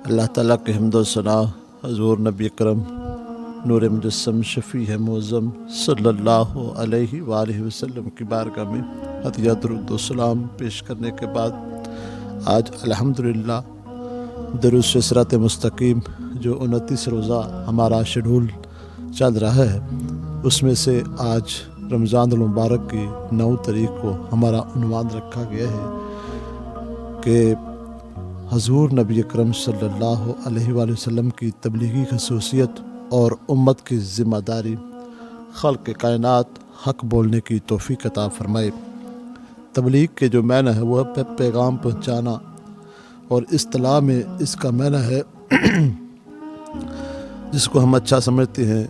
اللہ تعالیٰ کے حمد و ثنا حضور نبی اکرم نور مجسم شفیع معظم صلی اللہ علیہ وآلہ وسلم کی بارگاہ میں ہدیہ درود و سلام پیش کرنے کے بعد آج الحمدللہ دروس صراط مستقیم جو 29 روزہ ہمارا شیڈول چل رہا ہے، اس میں سے آج رمضان المبارک کی 9 تاریخ کو ہمارا عنوان رکھا گیا ہے کہ حضور نبی اکرم صلی اللہ علیہ وآلہ وسلم کی تبلیغی خصوصیت اور امت کی ذمہ داری، خلق کائنات حق بولنے کی توفیق عطا فرمائے۔ تبلیغ کے جو معنی ہے وہ پیغام پہنچانا، اور اصطلاح میں اس کا معنی ہے جس کو ہم اچھا سمجھتے ہیں،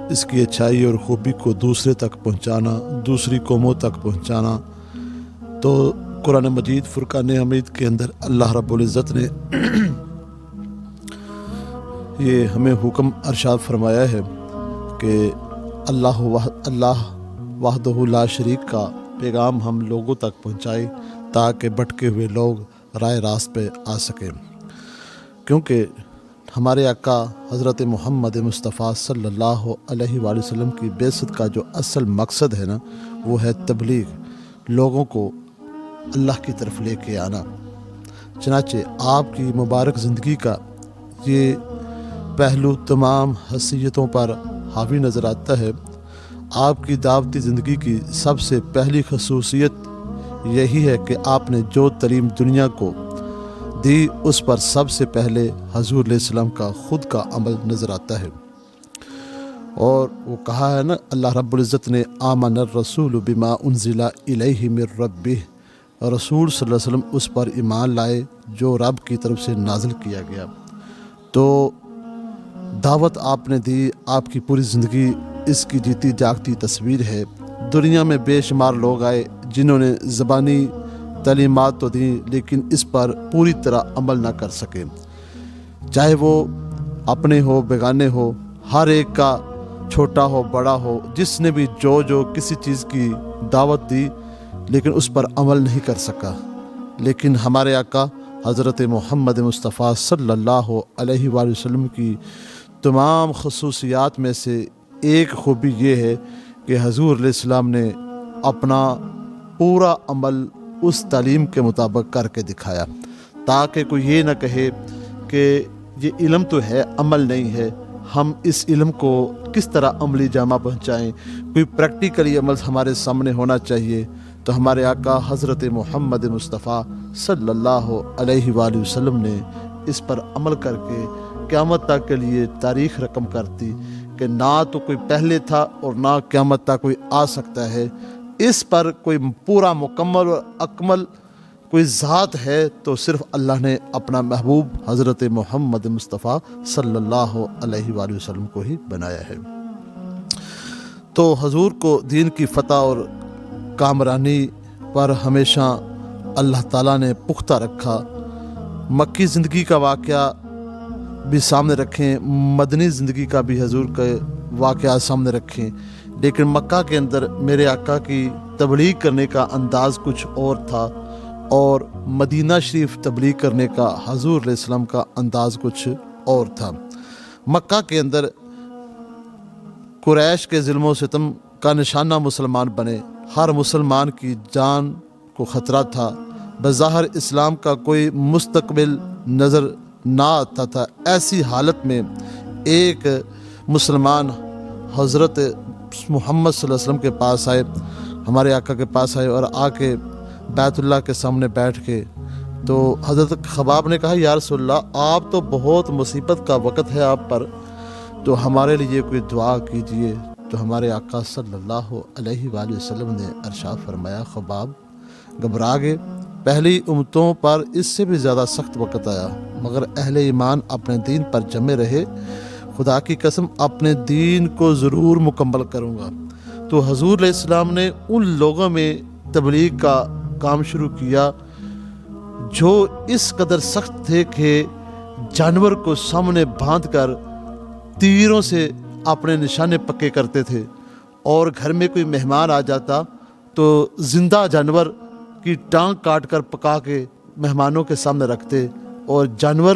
اس کی اچھائی اور خوبی کو دوسرے تک پہنچانا، دوسری قوموں تک پہنچانا۔ تو قرآن مجید فرقان حمید کے اندر اللہ رب العزت نے یہ ہمیں حکم ارشاد فرمایا ہے کہ اللہ وحدہ لا شریک کا پیغام ہم لوگوں تک پہنچائے تاکہ بھٹکے ہوئے لوگ رائے راست پہ آ سکیں، کیونکہ ہمارے آقا حضرت محمد مصطفیٰ صلی اللہ علیہ وآلہ وسلم کی بعثت کا جو اصل مقصد ہے نا، وہ ہے تبلیغ، لوگوں کو اللہ کی طرف لے کے آنا۔ چنانچہ آپ کی مبارک زندگی کا یہ پہلو تمام حیثیتوں پر حاوی نظر آتا ہے۔ آپ کی دعوتی زندگی کی سب سے پہلی خصوصیت یہی ہے کہ آپ نے جو تعلیم دنیا کو دی، اس پر سب سے پہلے حضور علیہ السلام کا خود کا عمل نظر آتا ہے۔ اور وہ کہا ہے نا، اللہ رب العزت نے آمن الرسول بما انزل الیہ من ربہ، رسول صلی اللہ علیہ وسلم اس پر ایمان لائے جو رب کی طرف سے نازل کیا گیا۔ تو دعوت آپ نے دی، آپ کی پوری زندگی اس کی جیتی جاگتی تصویر ہے۔ دنیا میں بے شمار لوگ آئے جنہوں نے زبانی تعلیمات تو دیں لیکن اس پر پوری طرح عمل نہ کر سکے، چاہے وہ اپنے ہو بیگانے ہو، ہر ایک کا چھوٹا ہو بڑا ہو، جس نے بھی جو کسی چیز کی دعوت دی لیکن اس پر عمل نہیں کر سکا۔ لیکن ہمارے آقا حضرت محمد مصطفیٰ صلی اللہ علیہ وآلہ وسلم کی تمام خصوصیات میں سے ایک خوبی یہ ہے کہ حضور علیہ السلام نے اپنا پورا عمل اس تعلیم کے مطابق کر کے دکھایا، تاکہ کوئی یہ نہ کہے کہ یہ علم تو ہے عمل نہیں ہے، ہم اس علم کو کس طرح عملی جامہ پہنچائیں، کوئی پریکٹیکلی عمل ہمارے سامنے ہونا چاہیے۔ تو ہمارے آقا حضرت محمد مصطفیٰ صلی اللہ علیہ وآلہ وسلم نے اس پر عمل کر کے قیامت تک کے لیے تاریخ رقم کرتی کہ نہ تو کوئی پہلے تھا اور نہ قیامت تک کوئی آ سکتا ہے۔ اس پر کوئی پورا مکمل اور اکمل کوئی ذات ہے تو صرف اللہ نے اپنا محبوب حضرت محمد مصطفیٰ صلی اللہ علیہ وآلہ وسلم کو ہی بنایا ہے۔ تو حضور کو دین کی فتح اور کامرانی پر ہمیشہ اللہ تعالیٰ نے پختہ رکھا۔ مکی زندگی کا واقعہ بھی سامنے رکھیں، مدنی زندگی کا بھی حضور کے واقعات سامنے رکھیں، لیکن مکہ کے اندر میرے آقا کی تبلیغ کرنے کا انداز کچھ اور تھا، اور مدینہ شریف تبلیغ کرنے کا حضور علیہ السلام کا انداز کچھ اور تھا۔ مکہ کے اندر قریش کے ظلم و ستم کا نشانہ مسلمان بنے، ہر مسلمان کی جان کو خطرہ تھا، بظاہر اسلام کا کوئی مستقبل نظر نہ آتا تھا۔ ایسی حالت میں ایک مسلمان حضرت محمد صلی اللہ علیہ وسلم کے پاس آئے، ہمارے آقا کے پاس آئے اور آ کے بیت اللہ کے سامنے بیٹھ کے تو حضرت خباب نے کہا، یا رسول اللہ، آپ تو بہت مصیبت کا وقت ہے آپ پر، تو ہمارے لیے کوئی دعا کیجئے۔ تو ہمارے آقا صلی اللہ علیہ وآلہ وسلم نے ارشاد فرمایا، خباب گھبرا گئے، پہلی امتوں پر اس سے بھی زیادہ سخت وقت آیا، مگر اہل ایمان اپنے دین پر جمے رہے، خدا کی قسم اپنے دین کو ضرور مکمل کروں گا۔ تو حضور علیہ السلام نے ان لوگوں میں تبلیغ کا کام شروع کیا جو اس قدر سخت تھے کہ جانور کو سامنے باندھ کر تیروں سے اپنے نشانے پکے کرتے تھے، اور گھر میں کوئی مہمان آ جاتا تو زندہ جانور کی ٹانگ کاٹ کر پکا کے مہمانوں کے سامنے رکھتے، اور جانور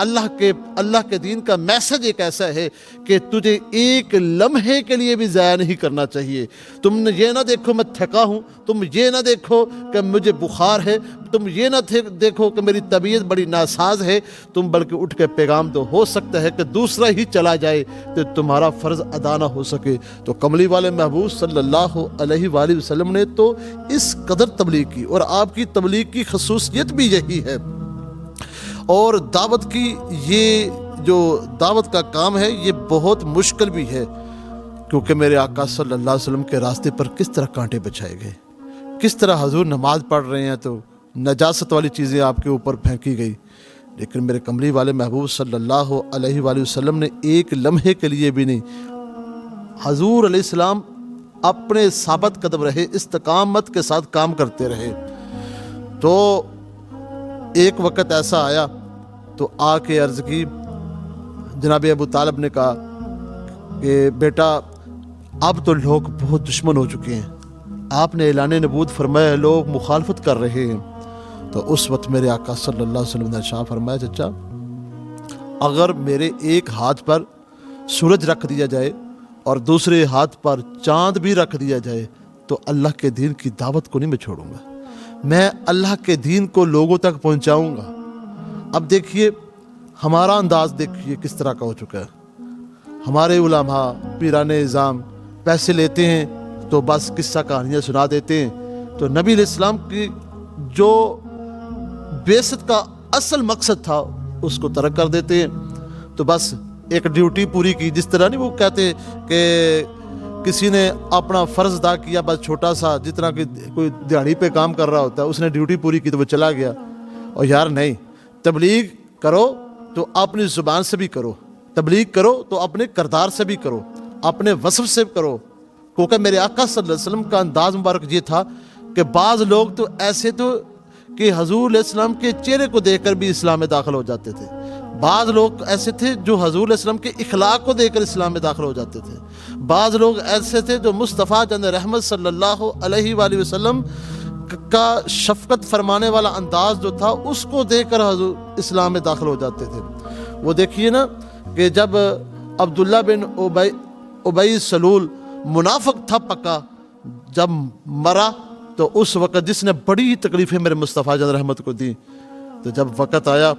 اللہ کے دین کا میسج ایک ایسا ہے کہ تجھے ایک لمحے کے لیے بھی ضائع نہیں کرنا چاہیے۔ تم نے یہ نہ دیکھو میں تھکا ہوں، تم یہ نہ دیکھو کہ مجھے بخار ہے، تم یہ نہ دیکھو کہ میری طبیعت بڑی ناساز ہے، تم بلکہ اٹھ کے پیغام دو۔ ہو سکتا ہے کہ دوسرا ہی چلا جائے تو تمہارا فرض ادا نہ ہو سکے۔ تو کملی والے محبوب صلی اللہ علیہ وآلہ وسلم نے تو اس قدر تبلیغ کی، اور آپ کی تبلیغ کی خصوصیت بھی یہی ہے۔ اور دعوت کی یہ جو دعوت کا کام ہے یہ بہت مشکل بھی ہے، کیونکہ میرے آقا صلی اللہ علیہ وسلم کے راستے پر کس طرح کانٹے بچھائے گئے، کس طرح حضور نماز پڑھ رہے ہیں تو نجاست والی چیزیں آپ کے اوپر پھینکی گئی، لیکن میرے کملی والے محبوب صلی اللہ علیہ وآلہ وسلم نے ایک لمحے کے لیے بھی نہیں، حضور علیہ السلام اپنے ثابت قدم رہے، استقامت کے ساتھ کام کرتے رہے۔ تو ایک وقت ایسا آیا تو آ کے عرض کی، جناب ابو طالب نے کہا کہ بیٹا اب تو لوگ بہت دشمن ہو چکے ہیں، آپ نے اعلان نبوت فرمایا، لوگ مخالفت کر رہے ہیں۔ تو اس وقت میرے آقا صلی اللہ علیہ وسلم نے ارشاد فرمایا، چچا اگر میرے ایک ہاتھ پر سورج رکھ دیا جائے اور دوسرے ہاتھ پر چاند بھی رکھ دیا جائے تو اللہ کے دین کی دعوت کو نہیں میں چھوڑوں گا، میں اللہ کے دین کو لوگوں تک پہنچاؤں گا۔ اب دیکھیے ہمارا انداز دیکھیے کس طرح کا ہو چکا ہے۔ ہمارے علماء پیران اعظام پیسے لیتے ہیں تو بس قصہ کہانیاں سنا دیتے ہیں، تو نبی علیہ السلام کی جو بعثت کا اصل مقصد تھا اس کو ترک کر دیتے ہیں۔ تو بس ایک ڈیوٹی پوری کی، جس طرح نہیں وہ کہتے کہ کسی نے اپنا فرض ادا کیا، بس چھوٹا سا، جتنا کہ کوئی دیہڑی پہ کام کر رہا ہوتا ہے، اس نے ڈیوٹی پوری کی تو وہ چلا گیا۔ اور یار نہیں، تبلیغ کرو تو اپنی زبان سے بھی کرو، تبلیغ کرو تو اپنے کردار سے بھی کرو، اپنے وصف سے کرو، کیونکہ میرے آقا صلی اللہ علیہ وسلم کا انداز مبارک یہ تھا کہ بعض لوگ تو ایسے تو کہ حضور علیہ السلام کے چہرے کو دیکھ کر بھی اسلام میں داخل ہو جاتے تھے، بعض لوگ ایسے تھے جو حضور علیہ السلام کے اخلاق کو دیکھ کر اسلام میں داخل ہو جاتے تھے، بعض لوگ ایسے تھے جو مصطفیٰ جان رحمت صلی اللہ علیہ وآلہ وسلم کا شفقت فرمانے والا انداز جو تھا اس کو دیکھ کر حضور اسلام میں داخل ہو جاتے تھے۔ وہ دیکھیے نا کہ جب عبداللہ بن ابی سلول منافق تھا پکا، جب مرا تو اس وقت جس نے بڑی تکلیفیں میرے مصطفیٰ جان رحمت کو دی، تو جب وقت آیا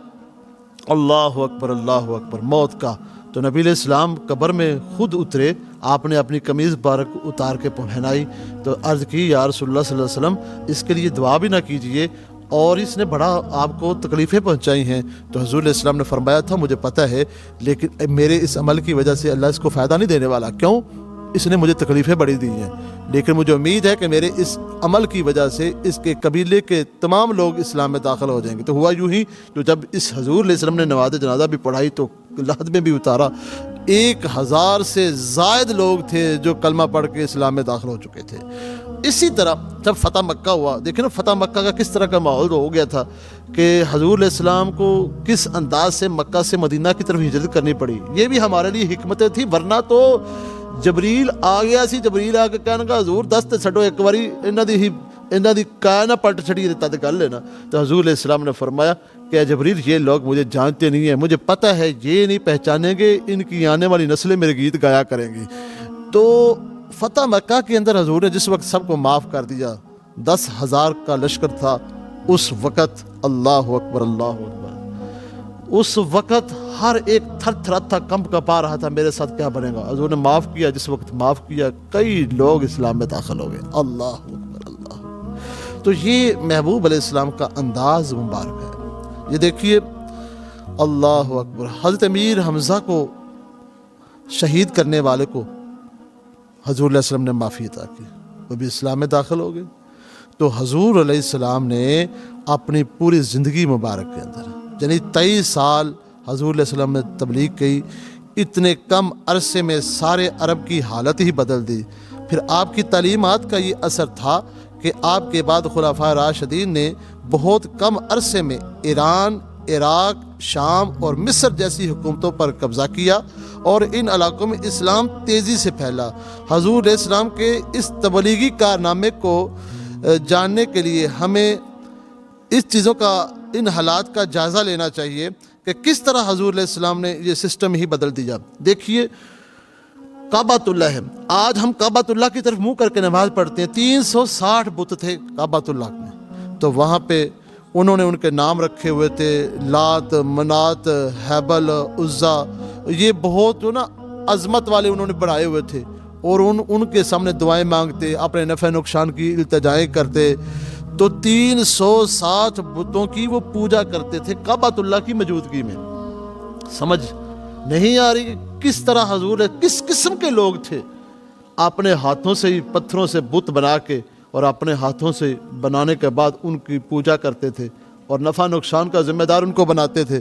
اللہ اکبر موت کا، تو نبی علیہ السلام قبر میں خود اترے، آپ نے اپنی قمیض مبارک اتار کے پہنائی، تو عرض کی یا رسول اللہ صلی اللہ علیہ وسلم اس کے لیے دعا بھی نہ کیجئے، اور اس نے بڑا آپ کو تکلیفیں پہنچائی ہیں۔ تو حضور علیہ السلام نے فرمایا تھا مجھے پتہ ہے، لیکن میرے اس عمل کی وجہ سے اللہ اس کو فائدہ نہیں دینے والا، کیوں؟ اس نے مجھے تکلیفیں بڑی دی ہیں، لیکن مجھے امید ہے کہ میرے اس عمل کی وجہ سے اس کے قبیلے کے تمام لوگ اسلام میں داخل ہو جائیں گے۔ تو ہوا یوں ہی، تو جب اس حضور علیہ السلام نے نماز جنازہ بھی پڑھائی تو لحد میں بھی اتارا، 1000 سے زائد لوگ تھے جو کلمہ پڑھ کے اسلام میں داخل ہو چکے تھے۔ اسی طرح جب فتح مکہ ہوا، دیکھیں نا فتح مکہ کا کس طرح کا ماحول ہو گیا تھا کہ حضور علیہ السلام کو کس انداز سے مکہ سے مدینہ کی طرف ہجرت کرنی پڑی، یہ بھی ہمارے لیے حکمتیں تھی، ورنہ تو جبریل آ گیا سی، جبریل آ کے کہنے کا حضور دست چھڈو ایک باری، انہاں دی کائنہ پلٹ چھڑی تے گل لینا۔ تو حضور علیہ السلام نے فرمایا کہ جبریل یہ لوگ مجھے جانتے نہیں ہیں، مجھے پتہ ہے یہ نہیں پہچانیں گے، ان کی آنے والی نسلیں میرے گیت گایا کریں گی۔ تو فتح مکہ کے اندر حضور نے جس وقت سب کو معاف کر دیا، 10,000 کا لشکر تھا اس وقت، اللہ اکبر اللہ اکبر، اس وقت ہر ایک تھر تھراتا کمپ کپا رہا تھا میرے ساتھ کیا بنے گا۔ حضور نے معاف کیا، جس وقت معاف کیا کئی لوگ اسلام میں داخل ہو گئے، اللہ اکبر اللہ۔ تو یہ محبوب علیہ السلام کا انداز مبارک ہے۔ یہ دیکھیے اللہ اکبر، حضرت امیر حمزہ کو شہید کرنے والے کو حضور علیہ السلام نے معافی عطا کی، وہ بھی اسلام میں داخل ہو گئے۔ تو حضور علیہ السلام نے اپنی پوری زندگی مبارک کے اندر یعنی 23 سال حضور علیہ السلام نے تبلیغ کی، اتنے کم عرصے میں سارے عرب کی حالت ہی بدل دی۔ پھر آپ کی تعلیمات کا یہ اثر تھا کہ آپ کے بعد خلفائے راشدین نے بہت کم عرصے میں ایران، عراق، شام اور مصر جیسی حکومتوں پر قبضہ کیا، اور ان علاقوں میں اسلام تیزی سے پھیلا۔ حضور علیہ السلام کے اس تبلیغی کارنامے کو جاننے کے لیے ہمیں اس چیزوں کا، ان حالات کا جائزہ لینا چاہیے کہ کس طرح حضور علیہ السلام نے یہ سسٹم ہی بدل دیا. دیکھیے کعبۃ اللہ ہے، آج ہم کعبۃ اللہ کی طرف منہ کر کے نماز پڑھتے ہیں. 360 بت تھے کعبۃ اللہ میں، تو وہاں پہ انہوں نے ان کے نام رکھے ہوئے تھے، لات، منات، حبل، عزا، یہ بہت جو نا عظمت والے انہوں نے بنائے ہوئے تھے، اور ان کے سامنے دعائیں مانگتے، اپنے نفع نقصان کی التجائیں کرتے. تو 360 بتوں کی وہ پوجا کرتے تھے کعبۃ اللہ کی موجودگی میں. سمجھ نہیں آ رہی کہ کس طرح حضور کس قسم کے لوگ تھے. اپنے ہاتھوں سے ہی پتھروں سے بت بنا کے اور اپنے ہاتھوں سے بنانے کے بعد ان کی پوجا کرتے تھے، اور نفع نقصان کا ذمہ دار ان کو بناتے تھے.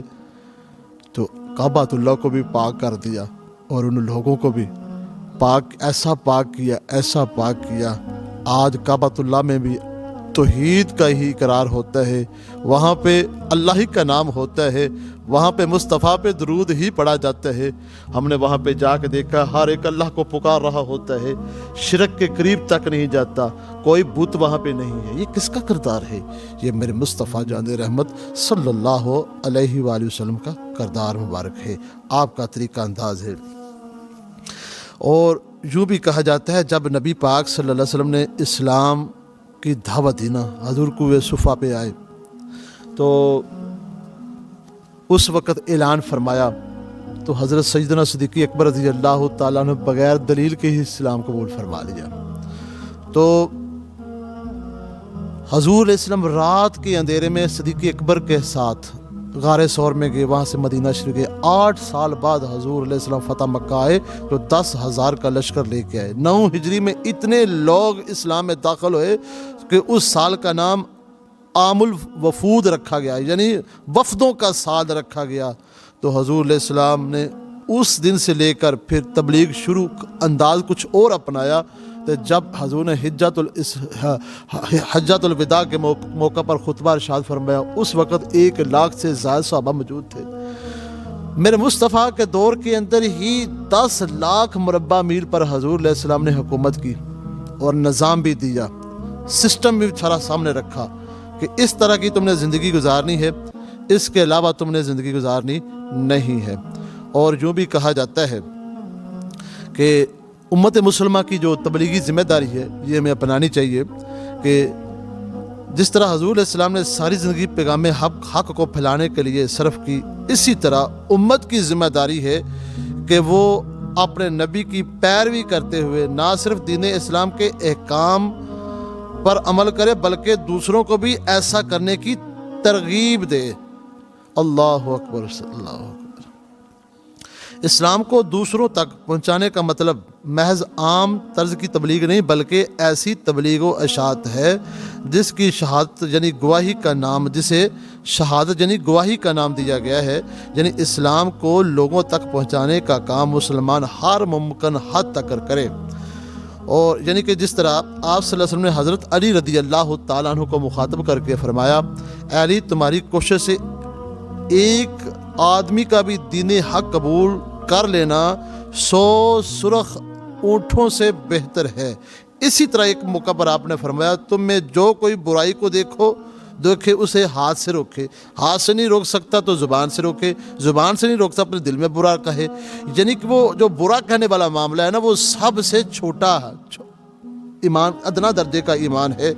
تو کعبۃ اللہ کو بھی پاک کر دیا، اور ان لوگوں کو بھی ایسا پاک کیا. آج کعبۃ اللہ میں بھی توحید کا ہی اقرار ہوتا ہے، وہاں پہ اللہ ہی کا نام ہوتا ہے، وہاں پہ مصطفیٰ پہ درود ہی پڑھا جاتا ہے. ہم نے وہاں پہ جا کے دیکھا ہر ایک اللہ کو پکار رہا ہوتا ہے، شرک کے قریب تک نہیں جاتا، کوئی بت وہاں پہ نہیں ہے. یہ کس کا کردار ہے؟ یہ میرے مصطفیٰ جان رحمت صلی اللہ علیہ وآلہ وسلم کا کردار مبارک ہے، آپ کا طریقہ انداز ہے. اور یوں بھی کہا جاتا ہے جب نبی پاک صلی اللہ علیہ وسلم نے اسلام کی دعوت دی نا، حضور کوہ صفا پہ آئے تو اس وقت اعلان فرمایا، تو حضرت سیدنا صدیق اکبر رضی اللہ تعالیٰ نے بغیر دلیل کے ہی اسلام قبول فرما لیا. تو حضور علیہ السلام رات کے اندھیرے میں صدیق اکبر کے ساتھ غار ثور میں گئے، وہاں سے مدینہ شریف گئے. 8 سال بعد حضور علیہ السلام فتح مکہ آئے تو 10,000 کا لشکر لے کے آئے. 9 ہجری میں اتنے لوگ اسلام میں داخل ہوئے کہ اس سال کا نام عام الوفود رکھا گیا، یعنی وفدوں کا سال رکھا گیا. تو حضور علیہ السلام نے اس دن سے لے کر پھر تبلیغ شروع انداز کچھ اور اپنایا. تو جب حضور نے حجۃ الوداع کے موقع پر خطبہ ارشاد فرمایا، اس وقت 1 لاکھ سے زائد صحابہ موجود تھے. میرے مصطفیٰ کے دور کے اندر ہی 10 لاکھ مربع میل پر حضور علیہ السلام نے حکومت کی، اور نظام بھی دیا، سسٹم بھی سارا سامنے رکھا کہ اس طرح کی تم نے زندگی گزارنی ہے، اس کے علاوہ تم نے زندگی گزارنی نہیں ہے. اور یوں بھی کہا جاتا ہے کہ امت مسلمہ کی جو تبلیغی ذمہ داری ہے یہ ہمیں اپنانی چاہیے کہ جس طرح حضور علیہ السلام نے ساری زندگی پیغام حق کو پھیلانے کے لیے صرف کی، اسی طرح امت کی ذمہ داری ہے کہ وہ اپنے نبی کی پیروی کرتے ہوئے نہ صرف دین اسلام کے احکام پر عمل کرے بلکہ دوسروں کو بھی ایسا کرنے کی ترغیب دے. اللہ اکبر، اللہ اکبر. اسلام کو دوسروں تک پہنچانے کا مطلب محض عام طرز کی تبلیغ نہیں بلکہ ایسی تبلیغ و اشاعت ہے جس کی شہادت یعنی گواہی کا نام، جسے شہادت یعنی گواہی کا نام دیا گیا ہے. یعنی اسلام کو لوگوں تک پہنچانے کا کام مسلمان ہر ممکن حد تک کرے. اور یعنی کہ جس طرح آپ صلی اللہ علیہ وسلم نے حضرت علی رضی اللہ تعالیٰ عنہ کو مخاطب کر کے فرمایا، اے علی تمہاری کوشش سے ایک آدمی کا بھی دین حق قبول کر لینا 100 سرخ اونٹوں سے بہتر ہے. اسی طرح ایک موقع پر آپ نے فرمایا، تم میں جو کوئی برائی کو دیکھے اسے ہاتھ سے روکے، ہاتھ سے نہیں روک سکتا تو زبان سے روکے، زبان سے نہیں روک سکتا اپنے دل میں برا کہے. یعنی کہ وہ جو برا کہنے والا معاملہ ہے نا وہ سب سے چھوٹا ایمان، ادنا درجے کا ایمان ہے.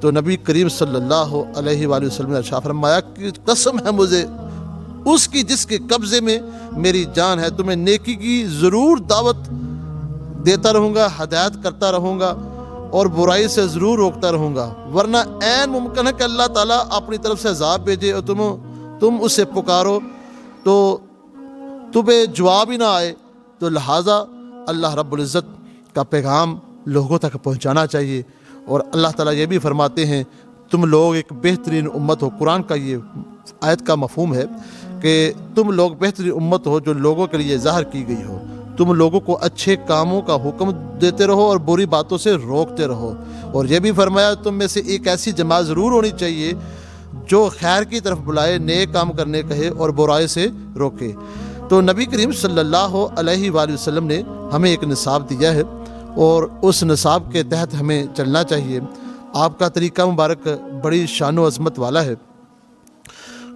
تو نبی کریم صلی اللہ علیہ وآلہ وسلم نے ارشاد فرمایا کہ قسم ہے مجھے اس کی جس کے قبضے میں میری جان ہے، تمہیں نیکی کی ضرور دعوت دیتا رہوں گا، ہدایت کرتا رہوں گا اور برائی سے ضرور روکتا رہوں گا، ورنہ عین ممکن ہے کہ اللہ تعالیٰ اپنی طرف سے عذاب بھیجے اور تم اسے پکارو تو تمہیں جواب ہی نہ آئے. تو لہٰذا اللہ رب العزت کا پیغام لوگوں تک پہنچانا چاہیے. اور اللہ تعالیٰ یہ بھی فرماتے ہیں تم لوگ ایک بہترین امت ہو. قرآن کا یہ آیت کا مفہوم ہے کہ تم لوگ بہترین امت ہو جو لوگوں کے لیے ظاہر کی گئی ہو. تم لوگوں کو اچھے کاموں کا حکم دیتے رہو اور بری باتوں سے روکتے رہو. اور یہ بھی فرمایا تم میں سے ایک ایسی جماعت ضرور ہونی چاہیے جو خیر کی طرف بلائے، نیک کام کرنے کہے اور برائی سے روکے. تو نبی کریم صلی اللہ علیہ وآلہ وسلم نے ہمیں ایک نصاب دیا ہے اور اس نصاب کے تحت ہمیں چلنا چاہیے. آپ کا طریقہ مبارک بڑی شان و عظمت والا ہے،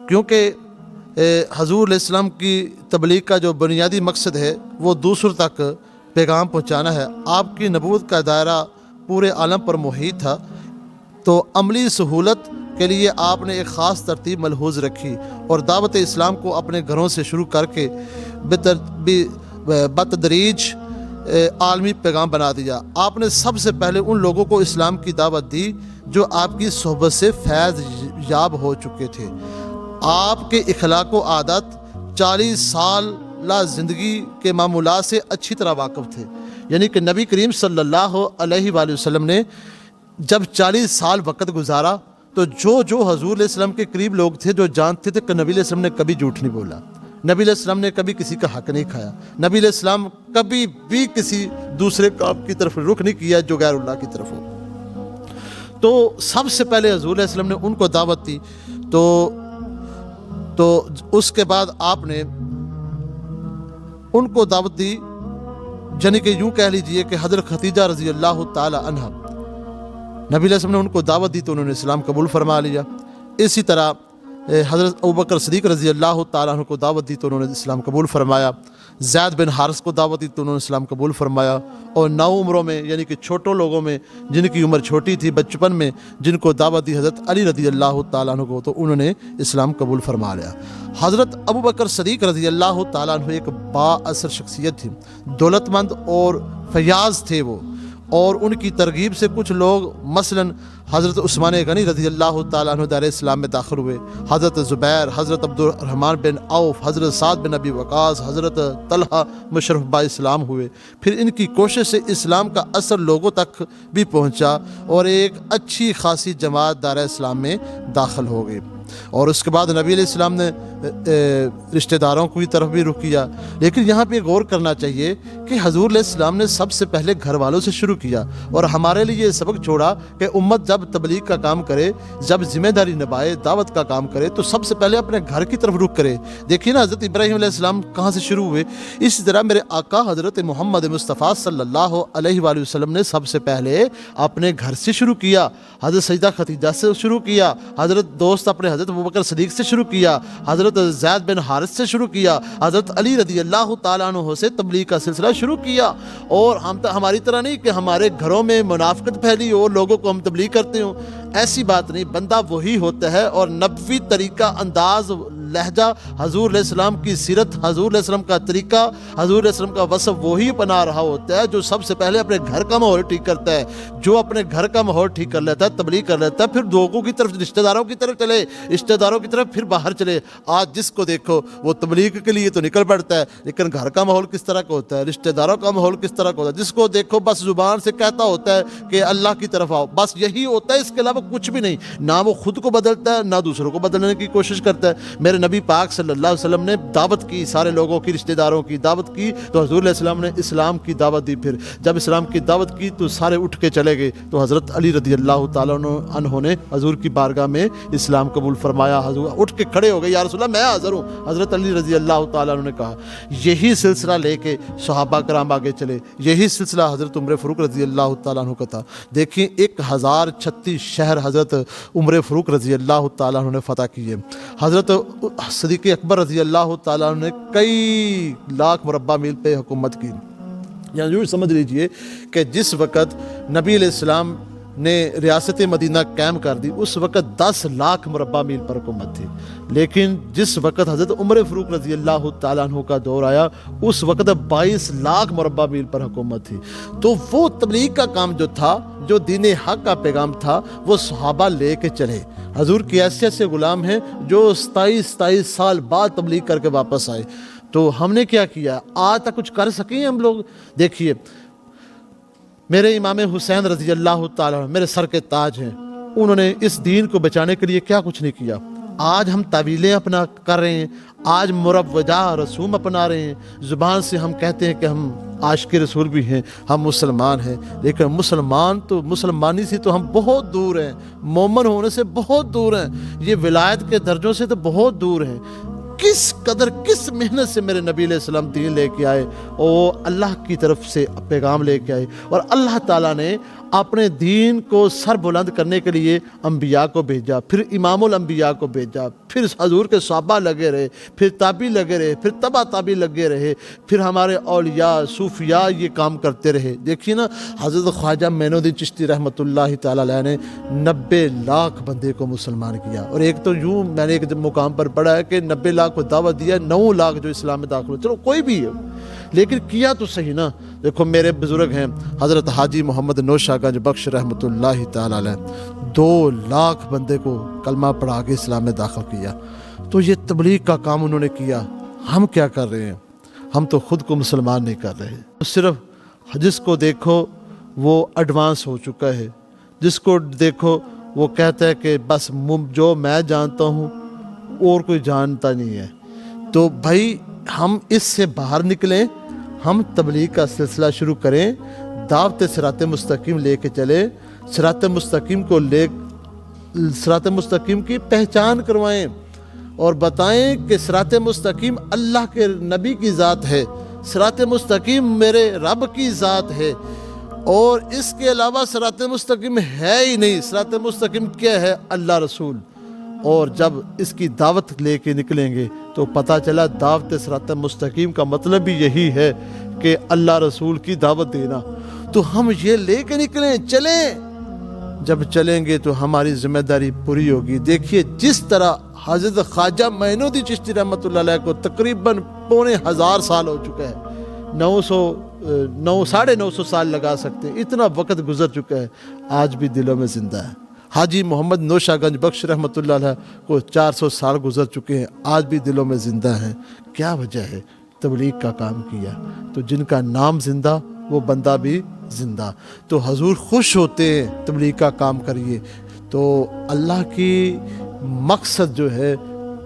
کیونکہ حضور علیہ السلام کی تبلیغ کا جو بنیادی مقصد ہے وہ دوسروں تک پیغام پہنچانا ہے۔ آپ کی نبوت کا دائرہ پورے عالم پر محیط تھا، تو عملی سہولت کے لیے آپ نے ایک خاص ترتیب ملحوظ رکھی اور دعوت اسلام کو اپنے گھروں سے شروع کر کے بتدریج عالمی پیغام بنا دیا۔ آپ نے سب سے پہلے ان لوگوں کو اسلام کی دعوت دی جو آپ کی صحبت سے فیض یاب ہو چکے تھے۔ آپ کے اخلاق و عادت 40 سالہ زندگی کے معمولات سے اچھی طرح واقف تھے، یعنی کہ نبی کریم صلی اللہ علیہ وآلہ وسلم نے جب 40 سال وقت گزارا تو جو حضور علیہ السلام کے قریب لوگ تھے جو جانتے تھے کہ نبی علیہ السلام نے کبھی جھوٹ نہیں بولا، نبی علیہ السلام نے کبھی کسی کا حق نہیں کھایا، نبی علیہ السلام کبھی بھی کسی دوسرے کام کی طرف رخ نہیں کیا جو غیر اللہ کی طرف ہو، تو سب سے پہلے حضور علیہ السلام نے ان کو دعوت دی۔ تو اس کے بعد آپ نے ان کو دعوت دی، یعنی کہ یوں کہہ لیجئے کہ حضرت خدیجہ رضی اللہ تعالی عنہ، نبی علیہ السلام نے ان کو دعوت دی تو انہوں نے اسلام قبول فرما لیا۔ اسی طرح حضرت ابوبکر صدیق رضی اللہ تعالیٰ عنہ کو دعوت دی تو انہوں نے اسلام قبول فرمایا، زید بن حارث کو دعوت دی تو انہوں نے اسلام قبول فرمایا، اور نو عمروں میں یعنی کہ چھوٹوں لوگوں میں جن کی عمر چھوٹی تھی بچپن میں جن کو دعوت دی حضرت علی رضی اللہ تعالیٰ عنہ کو، تو انہوں نے اسلام قبول فرما لیا۔ حضرت ابوبکر صدیق رضی اللہ تعالیٰ عنہ ایک با اثر شخصیت تھی، دولت مند اور فیاض تھے وہ، اور ان کی ترغیب سے کچھ لوگ مثلا حضرت عثمان غنی رضی اللہ تعالیٰ عنہ دار اسلام میں داخل ہوئے، حضرت زبیر، حضرت عبد الرحمن بن عوف، حضرت سعد بن ابی وقاص، حضرت طلحہ مشرف با اسلام ہوئے۔ پھر ان کی کوشش سے اسلام کا اثر لوگوں تک بھی پہنچا اور ایک اچھی خاصی جماعت دار اسلام میں داخل ہو گئی، اور اس کے بعد نبی علیہ السلام نے رشتہ داروں کی طرف بھی رخ کیا۔ لیکن یہاں پہ غور کرنا چاہیے کہ حضور علیہ السلام نے سب سے پہلے گھر والوں سے شروع کیا، اور ہمارے لیے یہ سبق چھوڑا کہ امت جب تبلیغ کا کام کرے، جب ذمہ داری نبھائے، دعوت کا کام کرے، تو سب سے پہلے اپنے گھر کی طرف رخ کرے۔ دیکھیے نا حضرت ابراہیم علیہ السلام کہاں سے شروع ہوئے، اسی طرح میرے آقا حضرت محمد مصطفیٰ صلی اللہ علیہ وآلہ وسلم نے سب سے پہلے اپنے گھر سے شروع کیا، حضرت سیدہ خدیجہ سے شروع کیا، حضرت دوست اپنے حضرت ابوبکر صدیق سے شروع کیا، حضرت زید بن حارث سے شروع کیا، حضرت علی رضی اللہ تعالیٰ عنہ سے تبلیغ کا سلسلہ شروع کیا۔ اور ہماری طرح نہیں کہ ہمارے گھروں میں منافقت پھیلی ہو، لوگوں کو ہم تبلیغ کرتے ہوں، ایسی بات نہیں۔ بندہ وہی ہوتا ہے، اور نبوی طریقہ، انداز، لہجہ، حضور علیہ السلام کی سیرت، حضور علیہ السلام کا طریقہ، حضور علیہ السلام کا وصف وہی اپنا رہا ہوتا ہے جو سب سے پہلے اپنے گھر کا ماحول ٹھیک کرتا ہے۔ جو اپنے گھر کا ماحول ٹھیک کر لیتا ہے، تبلیغ کر لیتا ہے، پھر لوگوں کی طرف، رشتہ داروں کی طرف چلے، رشتہ داروں کی طرف پھر باہر چلے۔ آج جس کو دیکھو وہ تبلیغ کے لیے تو نکل پڑتا ہے، لیکن گھر کا ماحول کس طرح کا ہوتا ہے، رشتہ داروں کا ماحول کس طرح کا ہوتا ہے، جس کو دیکھو بس زبان سے کہتا ہوتا ہے کہ اللہ کی طرف آؤ، بس یہی ہوتا ہے، اس کے علاوہ کچھ بھی نہیں۔ نہ وہ خود کو بدلتا ہے، نہ دوسروں کو بدلنے کی کوشش کرتا ہے۔ میرے نبی پاک صلی اللہ علیہ وسلم نے دعوت کی، سارے لوگوں کی، رشتہ داروں کی دعوت کی، تو حضور علیہ السلام نے اسلام کی دعوت دی۔ پھر جب اسلام کی دعوت کی تو سارے اٹھ کے چلے گئے، تو حضرت علی رضی اللہ تعالیٰ عنہ نے حضور کی بارگاہ میں اسلام قبول فرمایا۔ حضور اٹھ کے کھڑے ہو گئے، یا رسول اللہ میں حاضر ہوں۔ حضرت علی رضی اللہ تعالیٰ عنہ نے کہا، یہی سلسلہ لے کے صحابہ کرام آگے چلے، یہی سلسلہ حضرت عمر فاروق رضی اللہ تعالیٰ عنہ کا تھا۔ دیکھیں 1036 شہر حضرت عمر فاروق رضی اللہ تعالیٰ عنہ نے فتح کیے۔ حضرت صدیق اکبر رضی اللہ تعالیٰ عنہ نے کئی لاکھ مربع میل پہ حکومت کی۔ یعنی یوں سمجھ لیجئے کہ جس وقت نبی علیہ السلام نے ریاست مدینہ قائم کر دی، اس وقت 10 لاکھ مربع میل پر حکومت تھی، لیکن جس وقت حضرت عمر فاروق رضی اللہ تعالیٰ عنہ کا دور آیا، اس وقت 22 لاکھ مربع میل پر حکومت تھی۔ تو وہ تبلیغ کا کام جو تھا، جو دین حق کا پیغام تھا، وہ صحابہ لے کے چلے۔ حضور کی ایسے ایسے غلام ہیں جو 27 سال بعد تبلیغ کر کے واپس آئے۔ تو ہم نے کیا کیا؟ آج تک کچھ کر سکیں ہم لوگ؟ دیکھیے میرے امام حسین رضی اللہ تعالیٰ عنہ میرے سر کے تاج ہیں، انہوں نے اس دین کو بچانے کے لیے کیا کچھ نہیں کیا۔ آج ہم تعویلیں اپنا کر رہے ہیں، آج مروجہ رسوم اپنا رہے ہیں، زبان سے ہم کہتے ہیں کہ ہم عاشق رسول بھی ہیں، ہم مسلمان ہیں، لیکن مسلمانی سے تو ہم بہت دور ہیں، مومن ہونے سے بہت دور ہیں، یہ ولایت کے درجوں سے تو بہت دور ہیں۔ کس قدر کس محنت سے میرے نبی علیہ السلام دین لے کے آئے اور اللہ کی طرف سے پیغام لے کے آئے، اور اللہ تعالیٰ نے اپنے دین کو سر بلند کرنے کے لیے انبیاء کو بھیجا، پھر امام الانبیاء کو بھیجا، پھر حضور کے صحابہ لگے رہے، پھر تابعی لگے رہے، پھر تبع تابعی لگے رہے، پھر ہمارے اولیاء صوفیاء یہ کام کرتے رہے۔ دیکھیے نا، حضرت خواجہ معین الدین چشتی رحمۃ اللہ تعالیٰ علیہ نے 90 لاکھ بندے کو مسلمان کیا، اور ایک تو یوں میں نے ایک مقام پر پڑھا ہے کہ 90 لاکھ کو دعوت دیا، 9 لاکھ جو اسلام میں داخل ہو، چلو کوئی بھی ہے لیکن کیا تو صحیح نا۔ دیکھو میرے بزرگ ہیں حضرت حاجی محمد نوشہ گنج بخش رحمۃ اللہ تعالیٰ علیہ، 2 لاکھ بندے کو کلمہ پڑھا کے اسلام میں داخل کیا، تو یہ تبلیغ کا کام انہوں نے کیا۔ ہم کیا کر رہے ہیں؟ ہم تو خود کو مسلمان نہیں کر رہے، صرف جس کو دیکھو وہ ایڈوانس ہو چکا ہے، جس کو دیکھو وہ کہتا ہے کہ بس جو میں جانتا ہوں اور کوئی جانتا نہیں ہے۔ تو بھائی ہم اس سے باہر نکلیں، ہم تبلیغ کا سلسلہ شروع کریں، دعوت صراط مستقیم لے کے چلیں، صراط مستقیم کی پہچان کروائیں اور بتائیں کہ صراط مستقیم اللہ کے نبی کی ذات ہے، صراط مستقیم میرے رب کی ذات ہے، اور اس کے علاوہ صراط مستقیم ہے ہی نہیں۔ صراط مستقیم کیا ہے؟ اللہ رسول۔ اور جب اس کی دعوت لے کے نکلیں گے تو پتہ چلا دعوت صراط مستقیم کا مطلب بھی یہی ہے کہ اللہ رسول کی دعوت دینا۔ تو ہم یہ لے کے نکلیں، چلیں۔ جب چلیں گے تو ہماری ذمہ داری پوری ہوگی۔ دیکھیے جس طرح حضرت خواجہ معین الدین چشتی رحمۃ اللہ علیہ کو تقریباً 1500 سال ہو چکا ہے، 950 سال لگا سکتے ہیں، اتنا وقت گزر چکا ہے، آج بھی دلوں میں زندہ ہے۔ حاجی محمد نوشہ گنج بخش رحمۃ اللہ علیہ کو 400 سال گزر چکے ہیں، آج بھی دلوں میں زندہ ہیں۔ کیا وجہ ہے؟ تبلیغ کا کام کیا، تو جن کا نام زندہ وہ بندہ بھی زندہ۔ تو حضور خوش ہوتے ہیں تبلیغ کا کام کریے۔ تو اللہ کی مقصد جو ہے،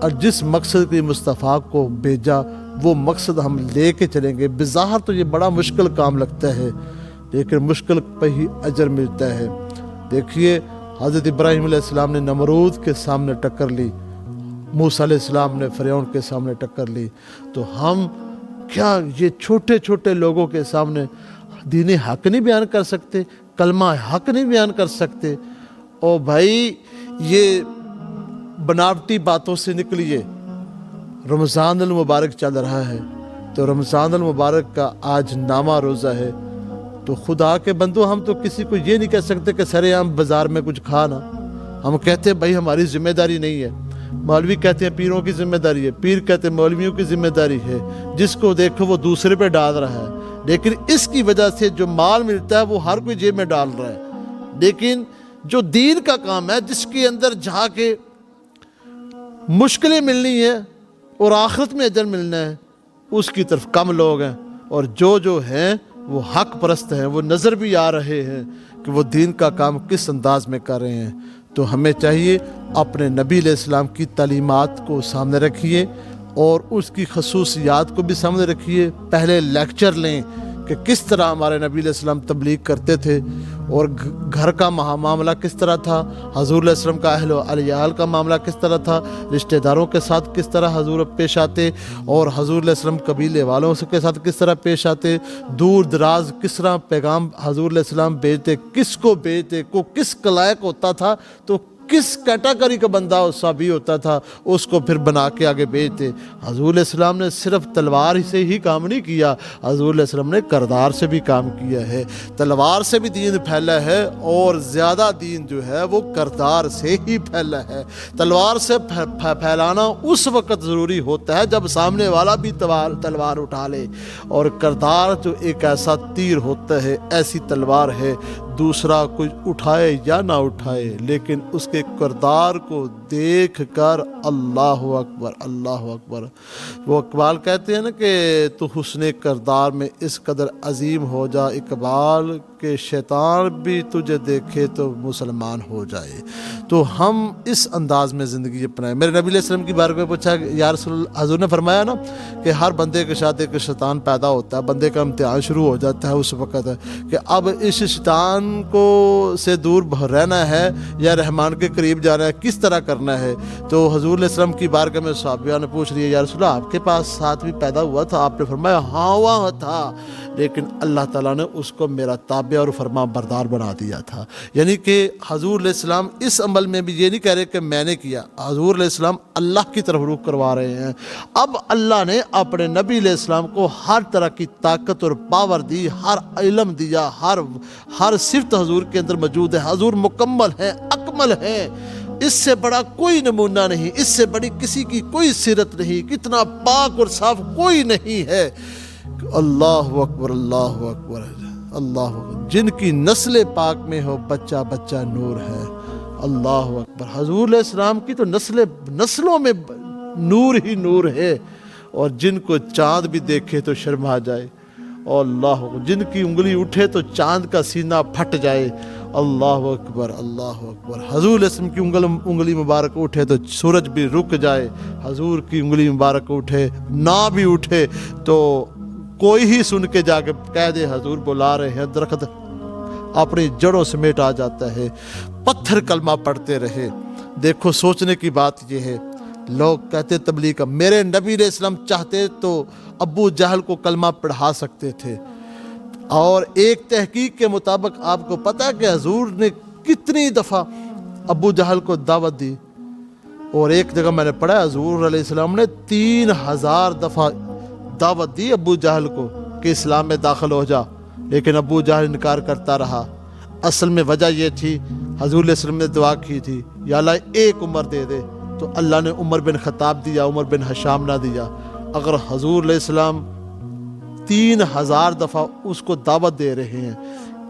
اور جس مقصد کے مصطفیٰ کو بھیجا وہ مقصد ہم لے کے چلیں گے۔ بظاہر تو یہ بڑا مشکل کام لگتا ہے، لیکن مشکل پہ ہی اجر ملتا ہے۔ دیکھیے حضرت ابراہیم علیہ السلام نے نمرود کے سامنے ٹکر لی، موسیٰ علیہ السلام نے فرعون کے سامنے ٹکر لی، تو ہم کیا یہ چھوٹے چھوٹے لوگوں کے سامنے دین حق نہیں بیان کر سکتے؟ کلمہ حق نہیں بیان کر سکتے؟ او بھائی یہ بناوٹی باتوں سے نکلیے۔ رمضان المبارک چل رہا ہے، تو رمضان المبارک کا آج نامہ روزہ ہے، تو خدا کے بندو ہم تو کسی کو یہ نہیں کہہ سکتے کہ سرے عام بازار میں کچھ کھانا۔ ہم کہتے ہیں بھائی ہماری ذمہ داری نہیں ہے، مولوی کہتے ہیں پیروں کی ذمہ داری ہے، پیر کہتے ہیں مولویوں کی ذمہ داری ہے، جس کو دیکھو وہ دوسرے پہ ڈال رہا ہے، لیکن اس کی وجہ سے جو مال ملتا ہے وہ ہر کوئی جیب میں ڈال رہا ہے۔ لیکن جو دین کا کام ہے، جس کے اندر جا کے مشکلیں ملنی ہیں اور آخرت میں اجر ملنا ہے، اس کی طرف کم لوگ ہیں، اور جو ہیں وہ حق پرست ہیں، وہ نظر بھی آ رہے ہیں کہ وہ دین کا کام کس انداز میں کر رہے ہیں۔ تو ہمیں چاہیے اپنے نبی علیہ السلام کی تعلیمات کو سامنے رکھیے اور اس کی خصوصیات کو بھی سامنے رکھیے۔ پہلے لیکچر لیں کہ کس طرح ہمارے نبی علیہ السلام تبلیغ کرتے تھے، اور گھر کا معاملہ کس طرح تھا، حضور علیہ السلام کا اہل و عیال کا معاملہ کس طرح تھا، رشتہ داروں کے ساتھ کس طرح حضور پیش آتے، اور حضور علیہ السلام قبیلے والوں کے ساتھ کس طرح پیش آتے، دور دراز کس طرح پیغام حضور علیہ السلام بھیجتے، کس کو بھیجتے، کو کس لائق ہوتا تھا، تو کس کیٹاگری کا بندہ صحابی ہوتا تھا، اس کو پھر بنا کے آگے بھیجتے۔ حضور علیہ السلام نے صرف تلوار سے ہی کام نہیں کیا، حضور علیہ السلام نے کردار سے بھی کام کیا ہے۔ تلوار سے بھی دین پھیلا ہے، اور زیادہ دین جو ہے وہ کردار سے ہی پھیلا ہے۔ تلوار سے پھیلانا اس وقت ضروری ہوتا ہے جب سامنے والا بھی تلوار اٹھا لے، اور کردار جو ایک ایسا تیر ہوتا ہے، ایسی تلوار ہے، دوسرا کوئی اٹھائے یا نہ اٹھائے، لیکن اس کے کردار کو دیکھ کر اللہ اکبر اللہ اکبر۔ وہ اقبال کہتے ہیں نا کہ تو حسن کردار میں اس قدر عظیم ہو جا اقبال کہ شیطان بھی تجھے دیکھے تو مسلمان ہو جائے۔ تو ہم اس انداز میں زندگی اپنائیں۔ میرے نبی علیہ السلام کی بارگاہ میں پوچھا کہ یا رسول اللہ، حضور نے فرمایا نا کہ ہر بندے کے ساتھ ایک شیطان پیدا ہوتا ہے، بندے کا امتحان شروع ہو جاتا ہے اس وقت کہ اب اس شیطان کو سے دور رہنا ہے یا رحمان کے قریب جانا ہے، کس طرح کرنا کرنا ہے۔ تو حضور علیہ السلام کی بارگاہ میں صحابیہ نے پوچھ لیا، یا رسول اللہ آپ کے پاس ساتھ بھی پیدا ہوا تھا؟ آپ نے فرمایا ہاں ہوا تھا، لیکن اللہ تعالیٰ نے اس کو میرا تابع اور فرما بردار بنا دیا تھا۔ یعنی کہ حضور علیہ السلام اس عمل میں بھی یہ نہیں کہہ رہے کہ میں نے کیا، حضور علیہ السلام اللہ کی طرف رخ کروا رہے ہیں۔ اب اللہ نے اپنے نبی علیہ السلام کو ہر طرح کی طاقت اور پاور دی، ہر علم دیا، ہر صفت حضور کے اندر موجود ہے۔ حضور مکمل ہے، اکمل ہے، اس سے بڑا کوئی نمونہ نہیں، اس سے بڑی کسی کی کوئی سیرت نہیں، کتنا پاک اور صاف کوئی نہیں ہے۔ اللہ اکبر، اللہ اکبر، اللہ اکبر۔ جن کی نسل پاک میں ہو بچہ بچہ نور ہے، اللہ اکبر۔ حضور علیہ السلام کی تو نسلوں میں نور ہی نور ہے، اور جن کو چاند بھی دیکھے تو شرما جائے، اور اللہ اکبر، جن کی انگلی اٹھے تو چاند کا سینہ پھٹ جائے، اللہ اکبر، اللہ اکبر۔ حضور علیہ السلام کی انگلی مبارک اٹھے تو سورج بھی رک جائے، حضور کی انگلی مبارک اٹھے نہ بھی اٹھے تو کوئی ہی سن کے جا کے کہہ دے حضور بلا رہے ہیں، درخت اپنی جڑوں سمیٹ آ جاتا ہے۔ پتھر کلمہ پڑھتے رہے۔ دیکھو سوچنے کی بات یہ ہے، لوگ کہتے تبلیغ کا، میرے نبی علیہ السلام چاہتے تو ابو جہل کو کلمہ پڑھا سکتے تھے، اور ایک تحقیق کے مطابق آپ کو پتہ ہے کہ حضور نے کتنی دفعہ ابو جہل کو دعوت دی، اور ایک جگہ میں نے پڑھا حضور علیہ السلام نے 3000 دفعہ دعوت دی ابو جہل کو کہ اسلام میں داخل ہو جا، لیکن ابو جہل انکار کرتا رہا۔ اصل میں وجہ یہ تھی، حضور علیہ السلام نے دعا کی تھی یا اللہ ایک عمر دے دے، تو اللہ نے عمر بن خطاب دیا، عمر بن حشام نہ دیا۔ اگر حضور علیہ السلام 3000 دفعہ اس کو دعوت دے رہے ہیں،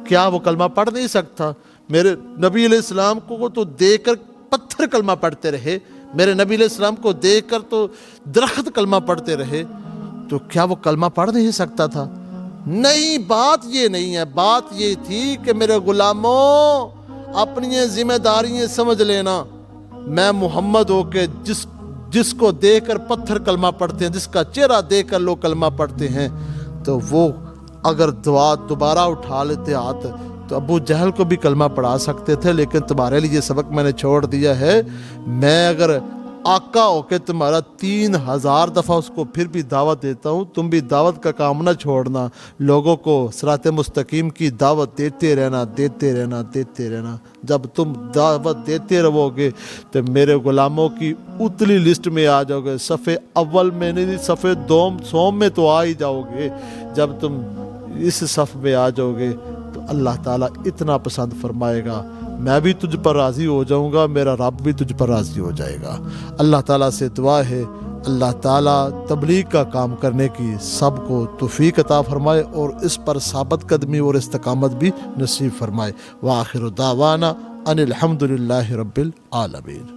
کیا وہ کلمہ پڑھ نہیں سکتا؟ میرے نبی علیہ السلام کو تو دیکھ کر پتھر کلمہ پڑھتے رہے، میرے نبی علیہ السلام کو دیکھ کر تو درخت کلمہ پڑھتے رہے، تو کیا وہ کلمہ پڑھ نہیں سکتا تھا؟ نہیں، بات یہ نہیں ہے، بات یہ تھی کہ میرے غلاموں اپنی ذمہ داریاں سمجھ لینا۔ میں محمد ہو کے جس کو دیکھ کر پتھر کلمہ پڑھتے ہیں، جس کا چہرہ دیکھ کر لوگ کلمہ پڑھتے ہیں، تو وہ اگر دعا دوبارہ اٹھا لیتے ہاتھ تو ابو جہل کو بھی کلمہ پڑھا سکتے تھے، لیکن تمہارے لیے سبق میں نے چھوڑ دیا ہے۔ میں اگر آقا ہو کے تمہارا 3000 دفعہ اس کو پھر بھی دعوت دیتا ہوں، تم بھی دعوت کا کام نہ چھوڑنا، لوگوں کو صراط مستقیم کی دعوت دیتے رہنا، دیتے رہنا، دیتے رہنا۔ جب تم دعوت دیتے رہو گے تو میرے غلاموں کی اتلی لسٹ میں آ جاؤ گے، صفحے اول میں نہیں، صفحے سوم میں تو آ ہی جاؤ گے۔ جب تم اس صف میں آ جاؤ گے تو اللہ تعالیٰ اتنا پسند فرمائے گا، میں بھی تجھ پر راضی ہو جاؤں گا، میرا رب بھی تجھ پر راضی ہو جائے گا۔ اللہ تعالیٰ سے دعا ہے اللہ تعالیٰ تبلیغ کا کام کرنے کی سب کو توفیق عطا فرمائے، اور اس پر ثابت قدمی اور استقامت بھی نصیب فرمائے۔ وآخر دعوانا ان الحمد للہ رب العالمین۔